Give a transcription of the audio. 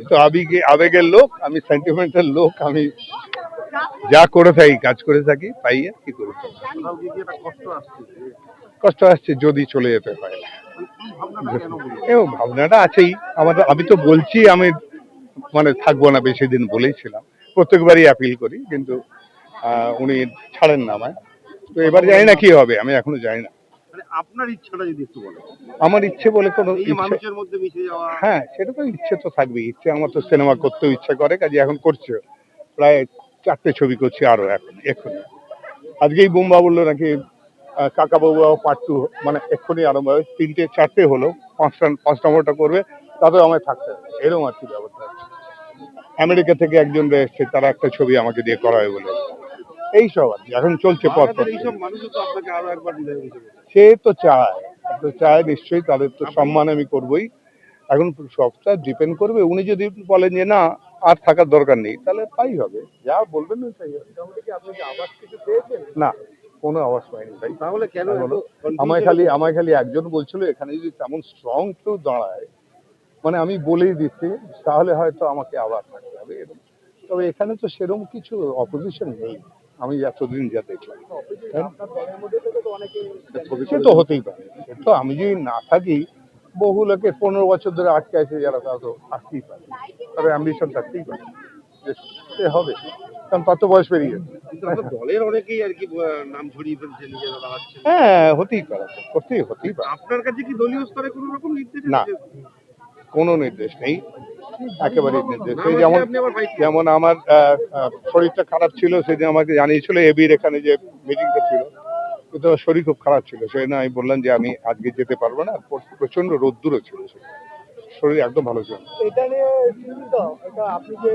তো আবেগের লোক, আমি সেন্টিমেন্টাল লোক, আমি যা করে থাকি কাজ করে থাকি, পাই আর কি করে থাকি। কষ্ট আসছে যদি চলে যেতে হয়, এবং ভাবনাটা আছেই আমাদের। আমি তো বলছি আমি মানে থাকবো না বেশি দিন বলেইছিলাম, প্রত্যেকবারই অ্যাপিল করি, কিন্তু উনি ছাড়েন না আমায়। তো এবার জানি না কি হবে, আমি এখনো জানি না। আপনার ইচ্ছাটা যদি একটু বলেন। আমার ইচ্ছে বলে কোনো মানুষের মধ্যে মিশে যাওয়া। হ্যাঁ, সেটা তো ইচ্ছে তো থাকবেই। ইচ্ছে, আমার তো সিনেমা করতেও ইচ্ছে করে, কাজে এখন করছে। প্রায় 4টে ছবি করছি আরো এখন। আজকেই বোম্বা বললো নাকি কাকা বাবু পার্ট 2, মানে এক্ষুনি আরম্ভ হবে। 3টে 4টে হলো, 5 নম্বরটা করবে, তাতেও আমায় থাকতে হবে, এরকম আর কি ব্যবস্থা আছে। আমেরিকা থেকে একজন এসছে, তারা একটা ছবি আমাকে দিয়ে করাবে বলে, এইসব আর কি এখন চলছে পর পর। এইসব মানুষও তো আপনাকে আরো একবার বিদায় দিতে বলছে। সে তো চায় নিশ্চয়ই, তাদের তো সম্মান আমি করবোই। এখন সবটা ডিপেন্ড করবে, উনি যদি বলেন যে না আর থাকার দরকার নেই, তাহলে তাই হবে, যা বলবেন না তাই হবে। না, কোনো আওয়াজ পাইনি ভাই। তাহলে কেন বলো, আমায় খালি একজন বলছিল এখানে যদি তেমন স্ট্রং কেউ দাঁড়ায়, মানে আমি বলেই দিচ্ছি, তাহলে হয়তো আমাকে আবার থাকতে হবে এরকম। তবে এখানে তো সেরকম কিছু অপোজিশন নেই, আমি এতদিন যা দেখলাম। সে তো হতেই পারে, সে তো আমি যদি না থাকি, বহু লোকে 15 বছর ধরে আটকে আছে যারা, তারা তো আসতেই পারে, তবে অ্যাম্বিশন থাকতেই পারে সে হবে, কারণ তত বয়স পেরিয়ে গেছে। দলের অনেকেই আর কি নাম ছড়িয়ে ফেলছে, নিজেরা দাঁড়াচ্ছে। হ্যাঁ, হতেই পারে, হতেই পারে। আপনার কাছে কি দলীয় স্তরে কোনো রকম নির্দেশ? না, কোনো নির্দেশ নেই, একেবারেই নির্দেশ নেই। যেমন আমার শরীরটা খারাপ ছিল, সেদিন আমাকে জানিয়েছিল এবির এখানে যে মিটিংটা ছিল, কিন্তু শরীর খুব খারাপ ছিল, সেদিন আমি বললাম যে আমি আজকে যেতে পারবো না, প্রচন্ড রোদ্দুরও ছিল, শরীর একদম ভালো ছিল। এটা নিয়ে আপনি যে